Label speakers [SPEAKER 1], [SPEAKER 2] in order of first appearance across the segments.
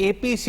[SPEAKER 1] APC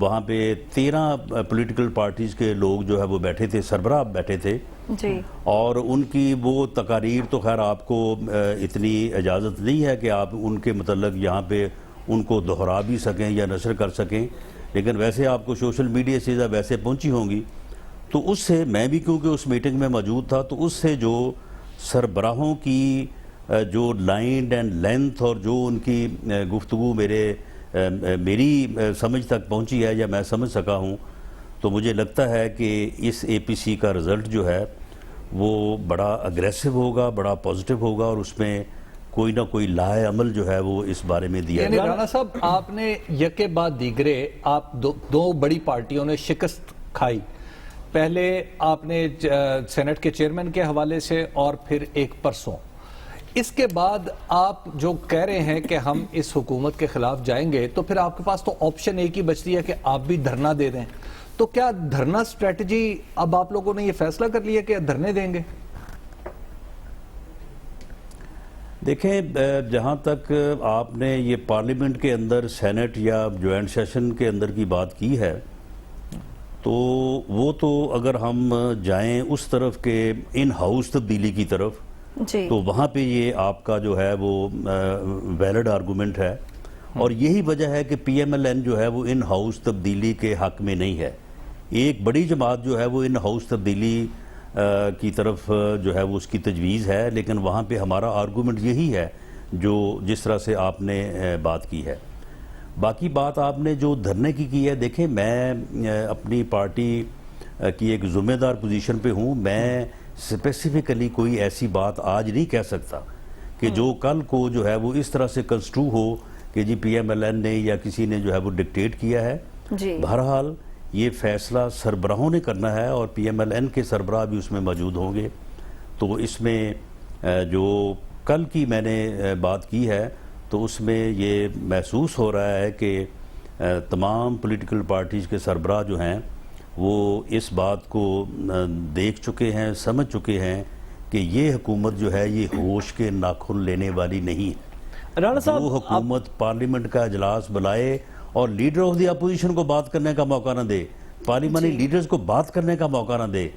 [SPEAKER 2] وہاں پہ 13 political parties کے لوگ جو ہے وہ بیٹھے تھے، سربراہ بیٹھے تھے،
[SPEAKER 3] جی
[SPEAKER 2] اور ان کی وہ تقاریر تو خیر آپ کو اتنی اجازت نہیں ہے کہ آپ ان کے متعلق یہاں پہ ان کو دہرا بھی سکیں یا نشر کر سکیں، لیکن ویسے آپ کو سوشل میڈیا سے ویسے پہنچی ہوں گی، تو اس سے میں بھی کیونکہ اس میٹنگ میں موجود تھا، تو اس سے جو سربراہوں کی جو لائن اینڈ لینتھ اور جو ان کی گفتگو میری سمجھ تک پہنچی ہے یا میں سمجھ سکا ہوں، تو مجھے لگتا ہے کہ اس اے پی سی کا رزلٹ جو ہے وہ بڑا اگریسو ہوگا، بڑا پازیٹیو ہوگا، اور اس میں کوئی نہ کوئی لائحہ عمل جو ہے وہ اس بارے میں دیا
[SPEAKER 1] یعنی
[SPEAKER 2] گیا۔
[SPEAKER 1] رانا صاحب، آپ نے یکے بعد دیگرے آپ دو بڑی پارٹیوں نے شکست کھائی، پہلے آپ نے سینٹ کے چیئرمین کے حوالے سے اور پھر ایک پرسوں، اس کے بعد آپ جو کہہ رہے ہیں کہ ہم اس حکومت کے خلاف جائیں گے، تو پھر آپ کے پاس تو آپشن ایک ہی بچتی ہے کہ آپ بھی دھرنا دے دیں، تو کیا دھرنا اسٹریٹجی اب آپ لوگوں نے یہ فیصلہ کر لیا کہ دھرنے دیں گے؟
[SPEAKER 2] دیکھیں، جہاں تک آپ نے یہ پارلیمنٹ کے اندر سینٹ یا جوائنٹ سیشن کے اندر کی بات کی ہے، تو وہ تو اگر ہم جائیں اس طرف کے ان ہاؤس تبدیلی کی طرف،
[SPEAKER 3] جی
[SPEAKER 2] تو وہاں پہ یہ آپ کا جو ہے وہ ویلڈ آرگومنٹ ہے، اور یہی وجہ ہے کہ پی ایم ایل این جو ہے وہ ان ہاؤس تبدیلی کے حق میں نہیں ہے۔ ایک بڑی جماعت جو ہے وہ ان ہاؤس تبدیلی کی طرف جو ہے وہ اس کی تجویز ہے، لیکن وہاں پہ ہمارا آرگومنٹ یہی ہے جو جس طرح سے آپ نے بات کی ہے۔ باقی بات آپ نے جو دھرنے کی ہے، دیکھیں میں اپنی پارٹی کی ایک ذمہ دار پوزیشن پہ ہوں، میں اسپیسیفکلی کوئی ایسی بات آج نہیں کہہ سکتا کہ جو کل کو جو ہے وہ اس طرح سے کنسٹرو ہو کہ جی پی ایم ایل این نے یا کسی نے جو ہے وہ ڈکٹیٹ کیا ہے۔
[SPEAKER 3] جی
[SPEAKER 2] بہرحال یہ فیصلہ سربراہوں نے کرنا ہے، اور پی ایم ایل این کے سربراہ بھی اس میں موجود ہوں گے، تو اس میں جو کل کی میں نے بات کی ہے تو اس میں یہ محسوس ہو رہا ہے کہ تمام پولیٹیکل پارٹیز کے سربراہ جو ہیں وہ اس بات کو دیکھ چکے ہیں، سمجھ چکے ہیں کہ یہ حکومت جو ہے یہ ہوش کے ناخن لینے والی نہیں ہے۔
[SPEAKER 4] رانا صاحب،
[SPEAKER 2] وہ حکومت پارلیمنٹ کا اجلاس بلائے اور لیڈر آف دی اپوزیشن کو بات کرنے کا موقع نہ دے، پارلیمانی لیڈرز کو بات کرنے کا موقع نہ دے،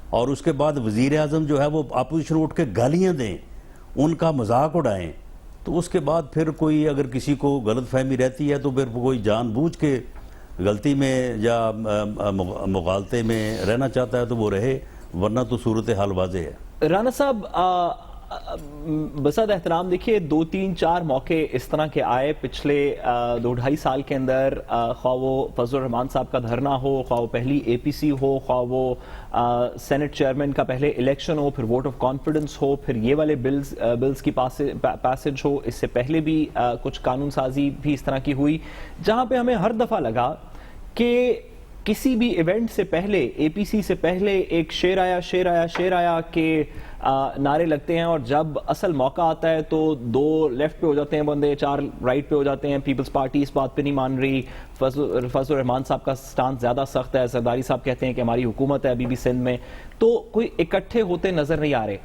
[SPEAKER 2] اور اس کے بعد وزیر اعظم جو ہے وہ اپوزیشن اٹھ کے گالیاں دیں، ان کا مذاق اڑائیں، تو اس کے بعد پھر کوئی اگر کسی کو غلط فہمی رہتی ہے تو پھر کوئی جان بوجھ کے غلطی میں یا مغالطے میں رہنا چاہتا ہے تو وہ رہے، ورنہ تو صورتحال واضح ہے۔
[SPEAKER 4] رانا صاحب، بسد احترام، دیکھیے 2-3-4 موقع اس طرح کے آئے پچھلے 2-2.5 سال کے اندر، خواہ وہ فضل الرحمان صاحب کا دھرنا ہو، خواہ وہ پہلی اے پی سی ہو، خواہ وہ سینٹ چیئرمین کا پہلے الیکشن ہو، پھر ووٹ آف کانفیڈنس ہو، پھر یہ والے بلز کی پیسج ہو، اس سے پہلے بھی کچھ قانون سازی بھی اس طرح کی ہوئی، جہاں پہ ہمیں ہر دفعہ لگا کہ کسی بھی ایونٹ سے پہلے، اے پی سی سے پہلے ایک شیر آیا شیر آیا شیر آیا کے نعرے لگتے ہیں، اور جب اصل موقع آتا ہے تو 2 لیفٹ پہ ہو جاتے ہیں بندے، 4 رائٹ پہ ہو جاتے ہیں۔ پیپلز پارٹی اس بات پہ نہیں مان رہی، فضل الرحمان صاحب کا سٹانس زیادہ سخت ہے، زرداری صاحب کہتے ہیں کہ ہماری حکومت ہے ابھی بھی سندھ میں، تو کوئی اکٹھے ہوتے نظر نہیں آ رہے۔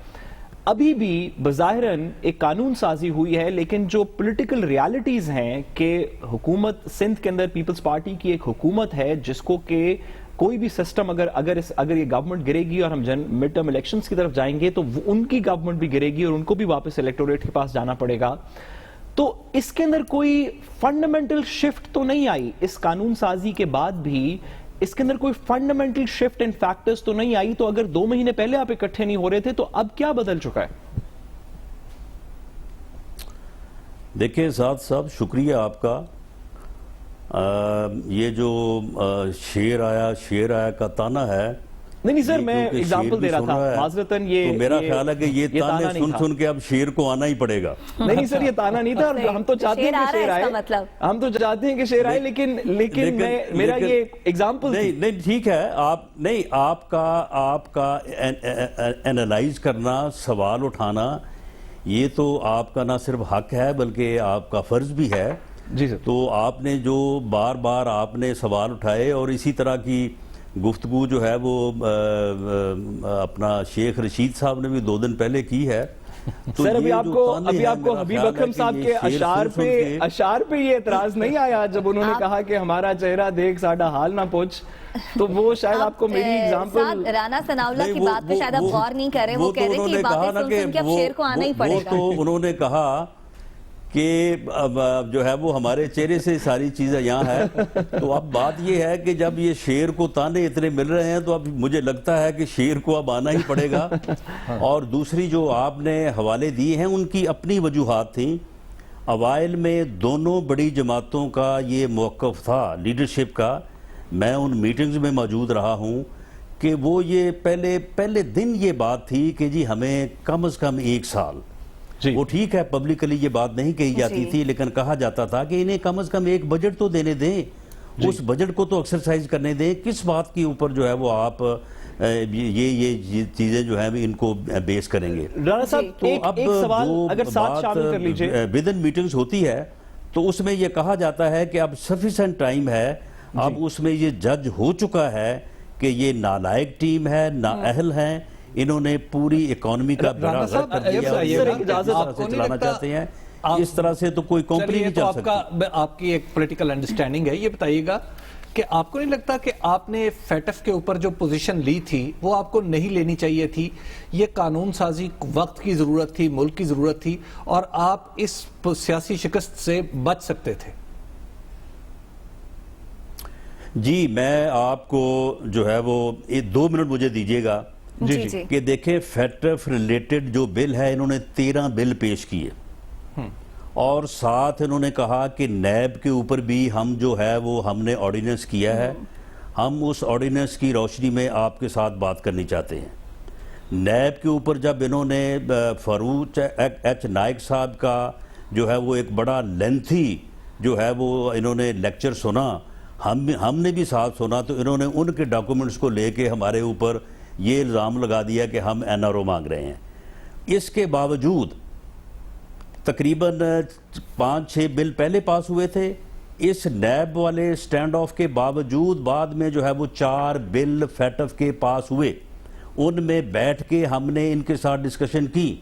[SPEAKER 4] ابھی بھی بظاہراً ایک قانون سازی ہوئی ہے، لیکن جو پولیٹیکل ریالٹیز ہیں کہ حکومت سندھ کے اندر پیپلز پارٹی کی ایک حکومت ہے جس کو کہ کوئی بھی سسٹم اگر یہ گورنمنٹ گرے گی اور ہم مڈ ٹرم الیکشنز کی طرف جائیں گے تو ان کی گورنمنٹ بھی گرے گی اور ان کو بھی واپس الیکٹوریٹ کے پاس جانا پڑے گا، تو اس کے اندر کوئی فنڈامنٹل شفٹ تو نہیں آئی اس قانون سازی کے بعد بھی، اس کے اندر کوئی فنڈامنٹل شفٹ ان فیکٹرز تو نہیں آئی، تو اگر 2 مہینے پہلے آپ اکٹھے نہیں ہو رہے تھے تو اب کیا بدل چکا ہے؟
[SPEAKER 2] دیکھیں سعد صاحب، شکریہ آپ کا۔ یہ جو شیر آیا کا تانا ہے،
[SPEAKER 4] نہیں سر، میں ایگزامپل دے رہا تھا، معذرتاً یہ
[SPEAKER 2] تو میرا خیال ہے کہ یہ تانے سن کے اب شیر کو آنا ہی پڑے گا۔
[SPEAKER 4] نہیں سر، یہ تانا نہیں تھا، ہم تو چاہتے ہیں کہ شیر آئے، ہم تو چاہتے ہیں کہ شیر آئے، لیکن میرا یہ ایگزامپل
[SPEAKER 2] نہیں ٹھیک ہے، آپ کا اینالائز کرنا، سوال اٹھانا، یہ تو آپ کا نہ صرف حق ہے بلکہ آپ کا فرض بھی ہے۔
[SPEAKER 4] جی سر،
[SPEAKER 2] تو آپ نے جو بار بار آپ نے سوال اٹھائے، اور اسی طرح کی گفتگو جو ہے وہ اپنا شیخ رشید صاحب نے بھی 2 دن پہلے کی ہے، تو
[SPEAKER 4] سر ابھی
[SPEAKER 2] یہ
[SPEAKER 4] آپ
[SPEAKER 2] جو
[SPEAKER 4] کو
[SPEAKER 2] تانے ہیں،
[SPEAKER 4] حبیب
[SPEAKER 2] میرا خیال
[SPEAKER 4] اکرم
[SPEAKER 2] ہے
[SPEAKER 4] صاحب
[SPEAKER 2] کہ
[SPEAKER 4] کے
[SPEAKER 2] یہ شعر سن کے
[SPEAKER 4] اشعار پہ یہ اعتراض نہیں آیا جب انہوں نے کہا کہ ہمارا چہرہ دیکھ ساڈا حال نہ پوچھ، تو وہ شاید آپ کو میری ایگزامپل
[SPEAKER 3] رانا ثناءاللہ
[SPEAKER 2] نہیں،
[SPEAKER 3] کی بات پہ شاید آپ غور نہیں کر رہے، وہ کہہ رہے کہ یہ باتیں سن سن کے اب شیر کو آنا ہی پڑے
[SPEAKER 2] وہ
[SPEAKER 3] گا.
[SPEAKER 2] تو انہوں نے کہا کہ اب جو ہے وہ ہمارے چہرے سے ساری چیزیں یہاں ہے. تو اب بات یہ ہے کہ جب یہ شیر کو تانے اتنے مل رہے ہیں تو اب مجھے لگتا ہے کہ شیر کو اب آنا ہی پڑے گا. اور دوسری جو آپ نے حوالے دیے ہیں ان کی اپنی وجوہات تھیں. اوائل میں دونوں بڑی جماعتوں کا یہ موقف تھا لیڈرشپ کا، میں ان میٹنگز میں موجود رہا ہوں، کہ وہ یہ پہلے دن یہ بات تھی کہ جی ہمیں کم از کم 1 سال، وہ ٹھیک ہے پبلکلی یہ بات نہیں کہی جاتی تھی لیکن کہا جاتا تھا کہ انہیں کم از کم ایک بجٹ تو دینے دیں، اس بجٹ کو تو ایکسرسائز کرنے دیں. کس بات کے اوپر جو ہے وہ آپ یہ چیزیں جو ہیں ان کو بیس کریں گے.
[SPEAKER 4] رانا صاحب ایک سوال اگر ساتھ شامل کر لیجئے.
[SPEAKER 2] ودن میٹنگز ہوتی ہے تو اس میں یہ کہا جاتا ہے کہ اب سفیشنٹ ٹائم ہے، اب اس میں یہ جج ہو چکا ہے کہ یہ نالائق ٹیم ہے، نااہل ہیں، انہوں نے پوری اکانومی کا بڑا غرق کر دیا، چلانا چاہتے ہیں. اس طرح سے تو کوئی کمپنی نہیں چل سکتی.
[SPEAKER 1] آپ کی ایک پولیٹیکل انڈرسٹینڈنگ ہے، یہ بتائیے گا کہ آپ کو نہیں لگتا کہ آپ نے فیٹف کے اوپر جو پوزیشن لی تھی وہ آپ کو نہیں لینی چاہیے تھی؟ یہ قانون سازی وقت کی ضرورت تھی، ملک کی ضرورت تھی، اور آپ اس سیاسی شکست سے بچ سکتے تھے.
[SPEAKER 2] جی میں آپ کو جو ہے وہ 2 منٹ مجھے دیجیے گا کہ دیکھیں فیٹف ریلیٹڈ جو بل ہے انہوں نے 13 بل پیش کیے، اور ساتھ انہوں نے کہا کہ نیب کے اوپر بھی ہم جو ہے وہ ہم نے آرڈیننس کیا ہے، ہم اس آرڈیننس کی روشنی میں آپ کے ساتھ بات کرنی چاہتے ہیں. نیب کے اوپر جب انہوں نے فاروق ایچ نائک صاحب کا جو ہے وہ ایک بڑا لینتھی جو ہے وہ انہوں نے لیکچر سنا، ہم نے بھی ساتھ سنا، تو انہوں نے ان کے ڈاکومنٹس کو لے کے ہمارے اوپر یہ الزام لگا دیا کہ ہم NRO مانگ رہے ہیں. اس کے باوجود تقریباً 5-6 بل پہلے پاس ہوئے تھے. اس نیب والے سٹینڈ آف کے باوجود بعد میں جو ہے وہ 4 بل فیٹف کے پاس ہوئے. ان میں بیٹھ کے ہم نے ان کے ساتھ ڈسکشن کی،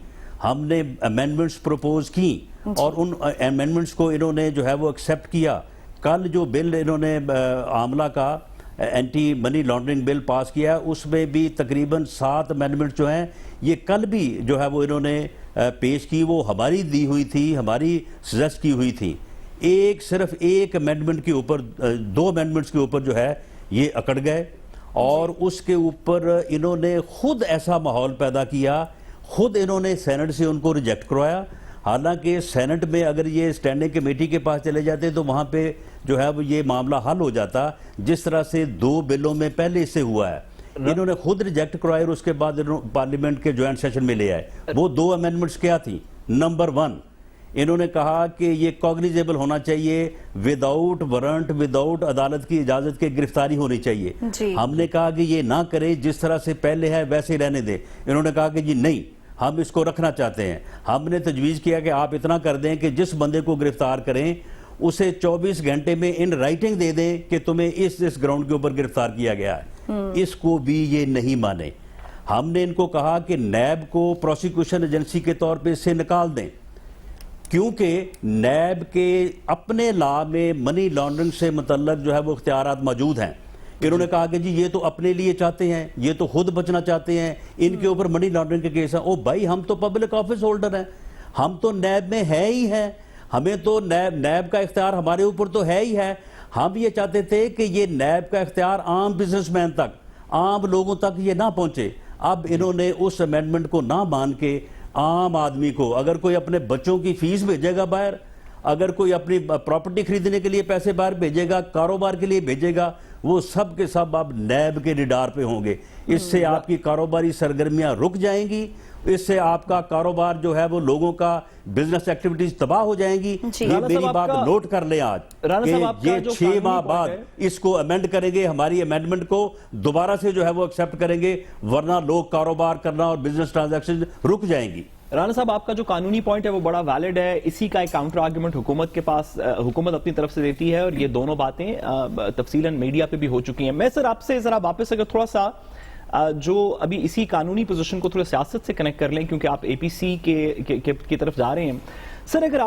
[SPEAKER 2] ہم نے امینڈمنٹس پروپوز کی، اور ان امینڈمنٹس کو انہوں نے جو ہے وہ ایکسیپٹ کیا. کل جو بل انہوں نے عاملہ کا اینٹی منی لانڈرنگ بل پاس کیا، اس میں بھی تقریباً 7 امینڈمنٹ جو ہیں یہ کل بھی جو ہے وہ انہوں نے پیش کی، وہ ہماری دی ہوئی تھی، ہماری سجیسٹ کی ہوئی تھی. صرف ایک امینڈمنٹ کے اوپر 2 امینڈمنٹس کے اوپر جو ہے یہ اکڑ گئے، اور اس کے اوپر انہوں نے خود ایسا ماحول پیدا کیا، خود انہوں نے سینٹ سے ان کو ریجیکٹ کروایا. حالانکہ سینٹ میں اگر یہ اسٹینڈنگ کمیٹی کے پاس چلے جاتے تو وہاں پہ جو ہے وہ یہ معاملہ حل ہو جاتا، جس طرح سے 2 بلوں میں پہلے سے ہوا ہے. انہوں نے خود ریجیکٹ کروایا اور اس کے بعد پارلیمنٹ کے جوائنٹ سیشن میں لے آئے. وہ 2 امینڈمنٹس کیا تھیں؟ نمبر 1 انہوں نے کہا کہ یہ کوگنیزیبل ہونا چاہیے، وداؤٹ وارنٹ، وداؤٹ عدالت کی اجازت کے گرفتاری ہونی چاہیے. ہم نے کہا کہ یہ نہ کریں، جس طرح سے پہلے ہے ویسے رہنے دیں. انہوں نے کہا کہ جی نہیں، ہم اس کو رکھنا چاہتے ہیں. ہم نے تجویز کیا کہ آپ اتنا کر دیں کہ جس بندے کو گرفتار کریں اسے 24 گھنٹے میں ان رائٹنگ دے دیں کہ تمہیں اس گراؤنڈ کے اوپر گرفتار کیا گیا ہے. اس کو بھی یہ نہیں مانے. ہم نے ان کو کہا کہ نیب کو پروسیکیوشن ایجنسی کے طور پہ اس سے نکال دیں، کیونکہ نیب کے اپنے لا میں منی لانڈرنگ سے متعلق جو ہے وہ اختیارات موجود ہیں. انہوں نے کہا کہ جی یہ تو اپنے لیے چاہتے ہیں، یہ تو خود بچنا چاہتے ہیں، ان کے اوپر منی لانڈرنگ کے کیس ہیں. او بھائی ہم تو پبلک آفس ہولڈر ہیں، ہم تو نیب میں ہے ہی ہیں، ہمیں تو نیب کا اختیار ہمارے اوپر تو ہے ہی ہے. ہم یہ چاہتے تھے کہ یہ نیب کا اختیار عام بزنس مین تک، عام لوگوں تک یہ نہ پہنچے. اب انہوں نے اس امینڈمنٹ کو نہ مان کے عام آدمی کو، اگر کوئی اپنے بچوں کی فیس بھیجے گا باہر، اگر کوئی اپنی پراپرٹی خریدنے کے لیے پیسے باہر بھیجے گا، کاروبار کے لیے بھیجے گا، وہ سب کے سب اب نیب کے رڈار پہ ہوں گے. اس سے آپ کی کاروباری سرگرمیاں رک جائیں گی، اس سے آپ کا کاروبار جو ہے وہ لوگوں کا بزنس ایکٹیویٹیز تباہ ہو جائیں گی. یہ میری بات نوٹ کر لیں آج کہ یہ 6 ماہ بعد اس کو امینڈ کریں گے، ہماری امینڈمنٹ کو دوبارہ سے جو ہے وہ ایکسیپٹ کریں گے، ورنہ لوگ کاروبار کرنا اور بزنس ٹرانزیکشن رک جائیں گی.
[SPEAKER 4] رانا صاحب آپ کا جو قانونی پوائنٹ ہے وہ بڑا ویلڈ ہے. اسی کا ایک کاؤنٹر آرگومنٹ حکومت کے پاس حکومت اپنی طرف سے دیتی ہے، اور یہ دونوں باتیں تفصیلاً میڈیا پہ بھی ہو چکی ہیں. میں سر آپ سے ذرا واپس اگر تھوڑا سا جو ابھی اسی قانونی پوزیشن کو تھوڑا سیاست سے کنیکٹ کر لیں کیونکہ آپ اے پی سی کی طرف جا رہے ہیں. سر اگر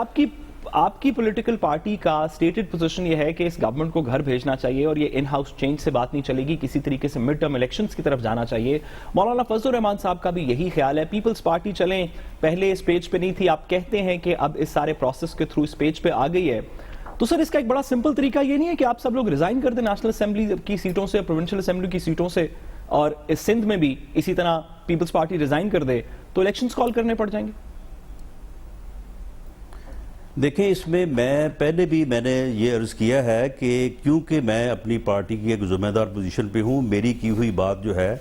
[SPEAKER 4] آپ کی پولیٹیکل پارٹی کا سٹیٹڈ پوزیشن یہ ہے کہ اس گورنمنٹ کو گھر بھیجنا چاہیے اور یہ ان ہاؤس چینج سے بات نہیں چلے گی, کسی طریقے سے مڈ ٹرم الیکشنز کی طرف جانا چاہیے, مولانا فضل الرحمان صاحب کا بھی یہی خیال ہے, پیپلز پارٹی چلیں پہلے اس پیج پہ نہیں تھی, آپ کہتے ہیں کہ اب اس سارے پروسیس کے تھرو اس پیج پہ آ گئی ہے, تو سر اس کا ایک بڑا سمپل طریقہ یہ نہیں ہے کہ آپ سب لوگ ریزائن کر دیں نیشنل اسمبلی کی سیٹوں سے, پروونشل اسمبلی کی سیٹوں سے, اور اس سندھ میں بھی اسی طرح پیپلز پارٹی ریزائن کر دے تو الیکشنز کال کرنے پڑ جائیں گے؟
[SPEAKER 2] دیکھیں اس میں پہلے بھی میں نے یہ عرض کیا ہے کہ کیونکہ میں اپنی پارٹی کی ایک ذمہ دار پوزیشن پہ ہوں, میری کی ہوئی بات جو ہے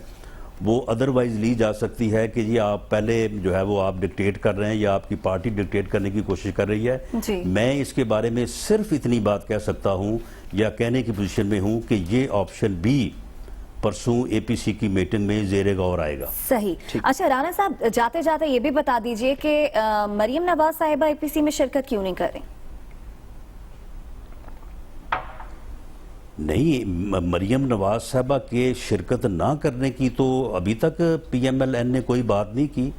[SPEAKER 2] وہ ادروائز لی جا سکتی ہے کہ یہ آپ پہلے جو ہے وہ آپ ڈکٹیٹ کر رہے ہیں یا آپ کی پارٹی ڈکٹیٹ کرنے کی کوشش کر رہی ہے. میں اس کے بارے میں صرف اتنی بات کہہ سکتا ہوں یا کہنے کی پوزیشن میں ہوں کہ یہ آپشن بھی پرسوں اے پی سی کی میٹنگ میں زیر غور آئے گا.
[SPEAKER 3] صحیح. اچھا رانا صاحب, جاتے جاتے یہ بھی بتا دیجئے کہ مریم نواز صاحبہ اے پی سی میں شرکت کیوں نہیں کر رہی؟
[SPEAKER 2] نہیں, مریم نواز صاحبہ کے شرکت نہ کرنے کی تو ابھی تک پی ایم ایل این نے کوئی بات نہیں کی.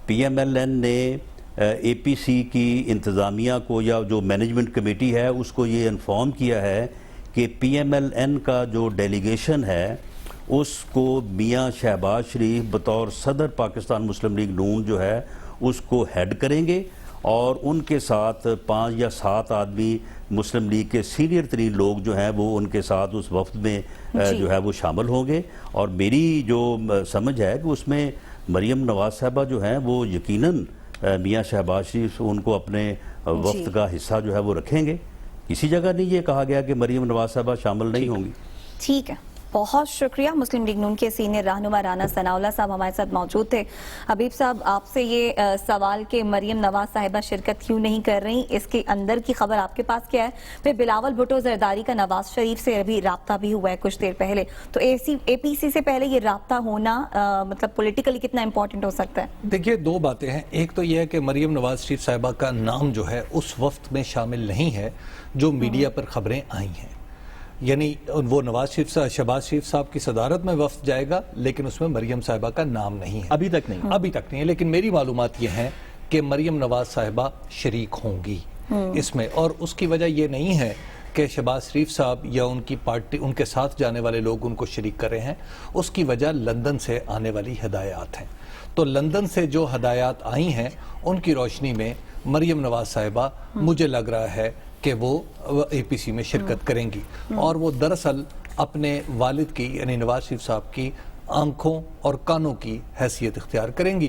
[SPEAKER 2] پی ایم ایل این نے اے پی سی کی انتظامیہ کو یا جو مینجمنٹ کمیٹی ہے اس کو یہ انفارم کیا ہے کہ پی ایم ایل این کا جو ڈیلیگیشن ہے اس کو میاں شہباز شریف بطور صدر پاکستان مسلم لیگ نون جو ہے اس کو ہیڈ کریں گے, اور ان کے ساتھ 5 یا 7 آدمی مسلم لیگ کے سینئر ترین لوگ جو ہیں وہ ان کے ساتھ اس وفد میں جو ہے وہ شامل ہوں گے. اور میری جو سمجھ ہے کہ اس میں مریم نواز صاحبہ جو ہیں وہ یقیناً میاں شہباز شریف ان کو اپنے وفد کا حصہ جو ہے وہ رکھیں گے. کسی جگہ نہیں یہ کہا گیا کہ مریم نواز صاحبہ شامل نہیں ہوں گی.
[SPEAKER 3] ٹھیک ہے, بہت شکریہ. مسلم لیگ نون کے سینئر رہنما رانا ثناءاللہ صاحب ہمارے ساتھ موجود تھے. حبیب صاحب, آپ سے یہ سوال کہ مریم نواز صاحبہ شرکت کیوں نہیں کر رہی, اس کے اندر کی خبر آپ کے پاس کیا ہے؟ پھر بلاول بھٹو زرداری کا نواز شریف سے ابھی رابطہ بھی ہوا ہے کچھ دیر پہلے, تو اے پی سی سے پہلے یہ رابطہ ہونا مطلب پولیٹیکلی کتنا امپورٹنٹ ہو سکتا ہے؟
[SPEAKER 1] دیکھیے 2 باتیں ہیں. ایک تو یہ ہے کہ مریم نواز شریف صاحبہ کا نام جو ہے اس وفد میں شامل نہیں ہے جو میڈیا پر خبریں آئی ہیں. یعنی وہ شہباز شریف صاحب کی صدارت میں وفد جائے گا لیکن اس میں مریم صاحبہ کا نام نہیں ہے, ابھی تک نہیں ہے. لیکن میری معلومات یہ ہیں کہ مریم نواز صاحبہ شریک ہوں گی اس میں, اور اس کی وجہ یہ نہیں ہے کہ شہباز شریف صاحب یا ان کی پارٹی ان کے ساتھ جانے والے لوگ ان کو شریک کر رہے ہیں. اس کی وجہ لندن سے آنے والی ہدایات ہیں. تو لندن سے جو ہدایات آئی ہیں ان کی روشنی میں مریم نواز صاحبہ مجھے لگ رہا ہے کہ وہ اے پی سی میں شرکت کریں گی, اور وہ دراصل اپنے والد کی یعنی نواز شریف صاحب کی آنکھوں اور کانوں کی حیثیت اختیار کریں گی.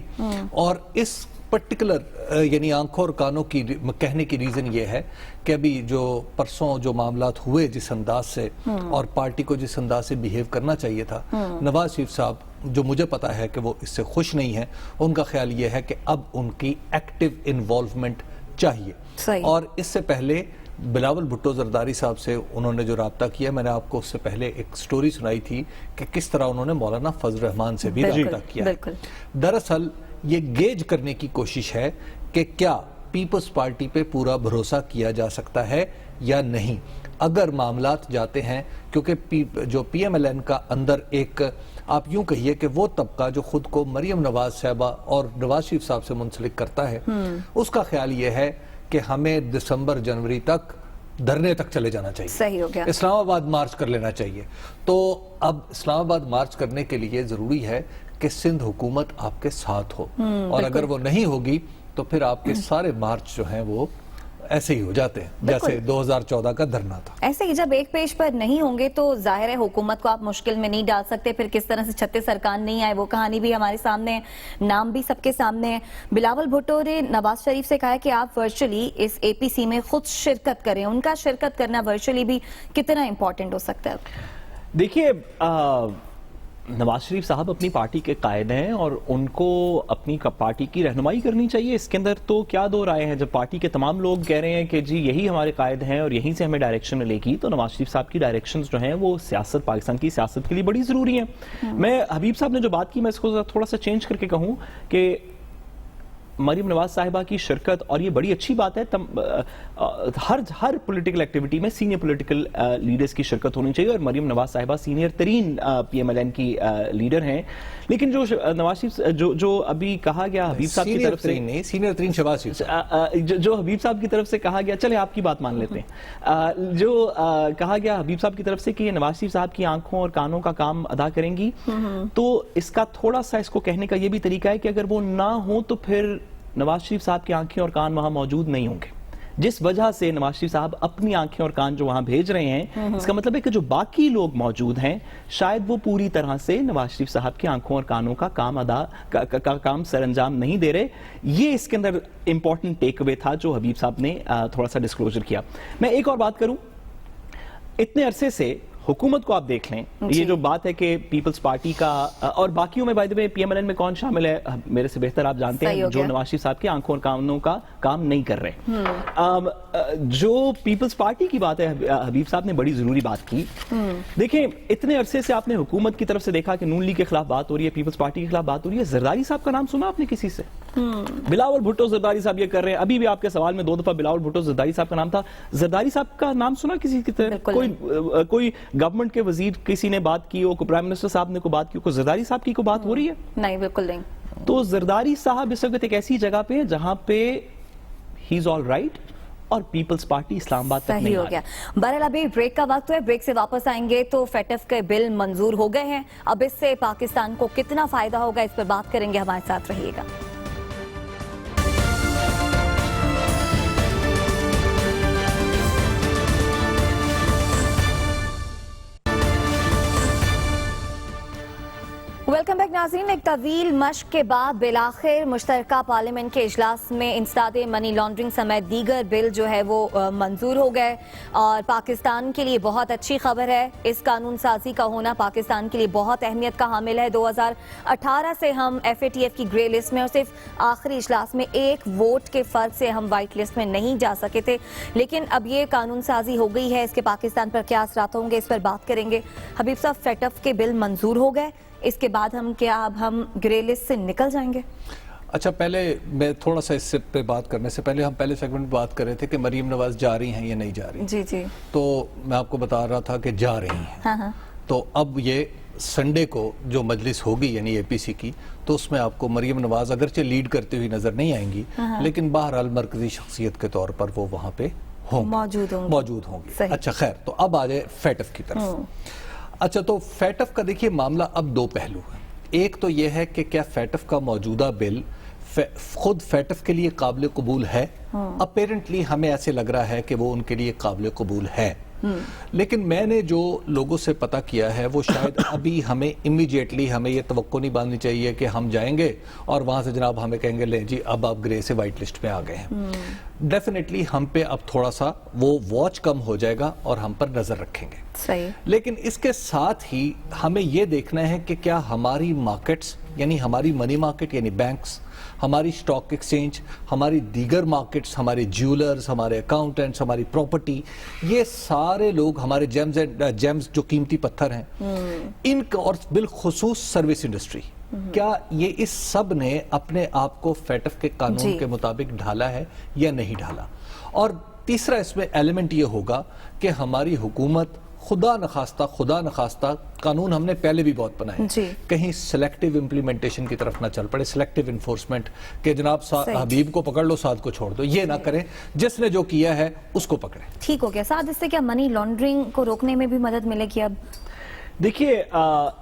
[SPEAKER 1] اور اس پرٹیکولر یعنی آنکھوں اور کانوں کی کہنے کی ریزن یہ ہے کہ ابھی جو پرسوں جو معاملات ہوئے جس انداز سے اور پارٹی کو جس انداز سے بیہیو کرنا چاہیے تھا, نواز شریف صاحب جو مجھے پتا ہے کہ وہ اس سے خوش نہیں ہیں. ان کا خیال یہ ہے کہ اب ان کی ایکٹیو انوالومنٹ چاہیے. اور اس سے پہلے بلاول بھٹو زرداری صاحب سے انہوں نے جو رابطہ کیا, میں نے آپ کو اس سے پہلے ایک سٹوری سنائی تھی کہ کس طرح انہوں نے مولانا فضل الرحمان سے بھی رابطہ کیا. دراصل یہ گیج کرنے کی کوشش ہے کہ کیا پیپلز پارٹی پہ پورا بھروسہ کیا جا سکتا ہے یا نہیں. اگر معاملات جاتے ہیں, کیونکہ جو پی ایم ایل این کا اندر ایک آپ یوں کہیے کہ وہ طبقہ جو خود کو مریم نواز صاحبہ اور نواز شریف صاحب سے منسلک کرتا ہے, اس کا خیال یہ ہے کہ ہمیں دسمبر جنوری تک دھرنے تک چلے جانا چاہیے,
[SPEAKER 3] صحیح ہو گیا,
[SPEAKER 1] اسلام آباد مارچ کر لینا چاہیے. تو اب اسلام آباد مارچ کرنے کے لیے ضروری ہے کہ سندھ حکومت آپ کے ساتھ ہو, اور اگر وہ نہیں ہوگی تو پھر آپ کے سارے مارچ جو ہیں وہ ایسے ہی ہو جاتے ہیں جیسے 2014 کا دھرنا تھا.
[SPEAKER 3] ایسے ہی جب ایک پیج پر نہیں ہوں گے تو ظاہر ہے حکومت کو آپ مشکل میں نہیں ڈال سکتے. پھر کس طرح سے 36 ارکان نہیں آئے وہ کہانی بھی ہمارے سامنے ہے, نام بھی سب کے سامنے ہے. بلاول بھٹو نے نواز شریف سے کہا ہے کہ آپ ورچولی اس اے پی سی میں خود شرکت کریں. ان کا شرکت کرنا ورچولی بھی کتنا امپورٹنٹ ہو سکتا ہے؟
[SPEAKER 4] دیکھیے نواز شریف صاحب اپنی پارٹی کے قائد ہیں اور ان کو اپنی پارٹی کی رہنمائی کرنی چاہیے. اس کے اندر تو کیا دو رائے ہیں؟ جب پارٹی کے تمام لوگ کہہ رہے ہیں کہ جی یہی ہمارے قائد ہیں اور یہیں سے ہمیں ڈائریکشن ملے گی, تو نواز شریف صاحب کی ڈائریکشنز جو ہیں وہ سیاست, پاکستان کی سیاست کے لیے بڑی ضروری ہیں. میں حبیب صاحب نے جو بات کی میں اس کو تھوڑا سا چینج کر کے کہوں کہ مریم نواز صاحبہ کی شرکت, اور یہ بڑی اچھی بات ہے, ہر پولیٹیکل ایکٹیویٹی میں سینئر پولیٹیکل لیڈرز کی شرکت ہونی چاہیے, اور مریم نواز صاحبہ سینئر ترین پی ایم ایل این کی لیڈر ہیں. لیکن جو نواز شریف جو ابھی کہا گیا حبیب صاحب کی طرف سے,
[SPEAKER 1] سینئر ترین شہباز شریف
[SPEAKER 4] جو حبیب صاحب کی طرف سے کہا گیا, چلے آپ کی بات مان لیتے ہیں, جو کہا گیا حبیب صاحب کی طرف سے کہ یہ نواز شریف صاحب کی آنکھوں اور کانوں کا کام ادا کریں گی, تو اس کا تھوڑا سا اس کو کہنے کا یہ بھی طریقہ ہے کہ اگر وہ نہ ہوں تو پھر نواز شریف صاحب کی آنکھیں اور کان وہاں موجود نہیں ہوں گے. جس وجہ سے نواز شریف صاحب اپنی آنکھیں اور کان جو وہاں بھیج رہے ہیں, اس کا مطلب ہے کہ جو باقی لوگ موجود ہیں شاید وہ پوری طرح سے نواز شریف صاحب کی آنکھوں اور کانوں کا کام سر انجام نہیں دے رہے. یہ اس کے اندر امپورٹنٹ ٹیک اوے تھا جو حبیب صاحب نے تھوڑا سا ڈسکلوزر کیا. میں ایک اور بات کروں, اتنے عرصے سے حکومت کو آپ دیکھ لیں, یہ جو بات ہے کہ پیپلز پارٹی کا اور باقیوں میں by the way P M L N میں کون شامل ہے, میرے سے بہتر آپ جانتے ہیں, جو نواز شریف صاحب کی آنکھوں اور کانوں کا کام نہیں کر رہے. جو پیپلز پارٹی کی بات ہے, حبیب صاحب نے بڑی ضروری بات کی. دیکھیں اتنے عرصے سے آپ نے حکومت کی طرف سے دیکھا کہ نون لیگ کے خلاف بات ہو رہی ہے, پیپلز پارٹی کے خلاف بات ہو رہی ہے. زرداری صاحب کا نام سنا آپ نے کسی سے؟ بلاول بھٹو زرداری صاحب یہ کر رہے ہیں. ابھی بھی آپ کے سوال میں 2 دفعہ بلاول بھٹو زرداری صاحب کا نام تھا. زرداری صاحب کا نام سنا کسی کی طرف؟ کوئی گورنمنٹ کے وزیر کسی نے بات کی ہو, کوئی پرائم منسٹر صاحب نے کوئی بات کی ہو, کوئی زرداری صاحب کی کوئی بات ہو رہی ہے؟
[SPEAKER 3] نہیں, بالکل نہیں.
[SPEAKER 4] تو زرداری صاحب اس وقت ایک ایسی جگہ پہ جہاں پہ ہی از آل رائٹ, اور پیپلز پارٹی اسلام آباد تک نہیں
[SPEAKER 3] ہو گیا. بہرحال ابھی بریک کا وقت ہے, بریک سے واپس آئیں گے تو فیٹف کے بل منظور ہو گئے ہیں. اب اس سے پاکستان کو کتنا فائدہ ہوگا اس پر بات کریں گے, ہمارے ساتھ رہیے گا. ویلکم بیک ناظرین. ایک طویل مشق کے بعد بالآخر مشترکہ پارلیمنٹ کے اجلاس میں انسداد منی لانڈرنگ سمیت دیگر بل جو ہے وہ منظور ہو گئے, اور پاکستان کے لیے بہت اچھی خبر ہے. اس قانون سازی کا ہونا پاکستان کے لیے بہت اہمیت کا حامل ہے. 2018 سے ہم ایف اے ٹی ایف کی گرے لسٹ میں, اور صرف آخری اجلاس میں ایک ووٹ کے فرق سے ہم وائٹ لسٹ میں نہیں جا سکے تھے, لیکن اب یہ قانون سازی ہو گئی ہے. اس کے پاکستان پر کیا اثرات ہوں گے اس پر بات کریں گے. حبیب صاحب, فیٹف کے بل منظور ہو گئے, اس کے بعد اب ہم گرے لسٹ سے نکل جائیں گے؟
[SPEAKER 1] اچھا, پہلے میں تھوڑا سا اس پہ بات کرنے سے پہلے ہم پہلے سیگمنٹ میں بات کر رہے تھے کہ مریم نواز جا رہی ہیں یا نہیں جا رہی.
[SPEAKER 3] جی.
[SPEAKER 1] تو میں آپ کو بتا رہا تھا کہ جا رہی ہیں. تو اب یہ سنڈے کو جو مجلس ہوگی یعنی اے پی سی کی, تو اس میں آپ کو مریم نواز اگرچہ لیڈ کرتے ہوئی نظر نہیں آئیں گی, لیکن بہرحال مرکزی شخصیت کے طور پر وہ وہاں پہ موجود ہوں گی. اچھا خیر, تو اب آ جائے فیٹف کی طرف. اچھا, تو فیٹف کا دیکھیے معاملہ اب 2 پہلو ہیں. ایک تو یہ ہے کہ کیا فیٹف کا موجودہ بل خود فیٹف کے لیے قابل قبول ہے. اپیرنٹلی ہمیں ایسے لگ رہا ہے کہ وہ ان کے لیے قابل قبول ہے, لیکن میں نے جو لوگوں سے پتہ کیا ہے وہ شاید ابھی ہمیں امیجیٹلی ہمیں یہ توقع نہیں باندھنی چاہیے کہ ہم جائیں گے اور وہاں سے جناب ہمیں کہیں گے لیں جی اب آپ گرے سے وائٹ لسٹ میں آ گئے ہیں. ڈیفینیٹلی ہم پہ اب تھوڑا سا وہ واچ کم ہو جائے گا اور ہم پر نظر رکھیں گے.
[SPEAKER 3] صحیح.
[SPEAKER 1] لیکن اس کے ساتھ ہی ہمیں یہ دیکھنا ہے کہ کیا ہماری مارکیٹس یعنی ہماری منی مارکیٹ یعنی بینکس, ہماری اسٹاک ایکسچینج, ہماری دیگر مارکیٹس, ہمارے جیولرز, ہمارے اکاؤنٹنٹس, ہماری پراپرٹی, یہ سارے لوگ ہمارے جیمز جو قیمتی پتھر ہیں ان کا, اور بالخصوص سروس انڈسٹری, کیا یہ اس سب نے اپنے آپ کو فیٹف کے قانون کے مطابق ڈھالا ہے یا نہیں ڈھالا. اور تیسرا اس میں ایلیمنٹ یہ ہوگا کہ ہماری حکومت خدا نخواستہ قانون ہم نے پہلے بھی بہت بنائے, کہیں سلیکٹیو امپلیمنٹیشن کی طرف نہ چل پڑے, سلیکٹیو انفورسمنٹ کہ جناب حبیب کو پکڑ لو سعد کو چھوڑ دو, یہ نہ کریں, جس نے جو کیا ہے اس کو پکڑیں.
[SPEAKER 3] ٹھیک ہو گیا. سعد, اس سے کیا منی لانڈرنگ کو روکنے میں بھی مدد ملے گی؟ اب
[SPEAKER 4] دیکھیے,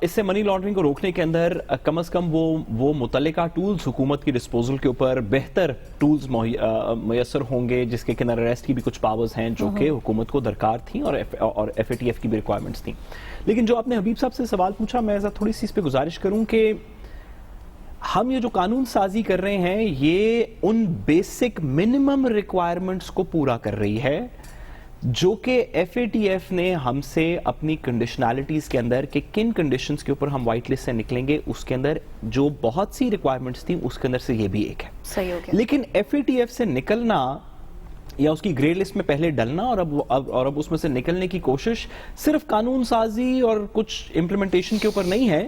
[SPEAKER 4] اس سے منی لانڈرنگ کو روکنے کے اندر کم از کم وہ متعلقہ ٹولز حکومت کی ڈسپوزل کے اوپر بہتر ٹولز میسر ہوں گے, جس کے اندر اریسٹ کی بھی کچھ پاورز ہیں جو کہ حکومت کو درکار تھیں اور ایف اے ٹی ایف کی بھی ریکوائرمنٹس تھیں. لیکن جو آپ نے حبیب صاحب سے سوال پوچھا, میں تھوڑی سی اس پہ گزارش کروں کہ ہم یہ جو قانون سازی کر رہے ہیں یہ ان بیسک منیمم ریکوائرمنٹس کو پورا کر رہی ہے جو کہ ایف اے ٹی ایف نے ہم سے اپنی کنڈیشنالٹیز کے اندر کہ کن کنڈیشنز کے اوپر ہم وائٹ لسٹ سے نکلیں گے, اس کے اندر جو بہت سی ریکوائرمنٹس تھیں اس کے اندر سے یہ بھی ایک ہے.
[SPEAKER 3] صحیح ہو گیا.
[SPEAKER 4] لیکن ایف اے ٹی ایف سے نکلنا یا اس کی گرے لسٹ میں پہلے ڈلنا اور اب اس میں سے نکلنے کی کوشش صرف قانون سازی اور کچھ امپلیمنٹیشن کے اوپر نہیں ہے.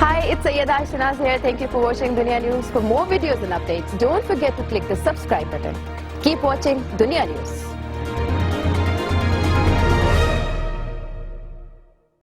[SPEAKER 5] Hi, it's Sayyeda Shanaz here. Thank you for watching Dunia News. For more videos and updates, don't forget to click the subscribe button. Keep watching Dunia News.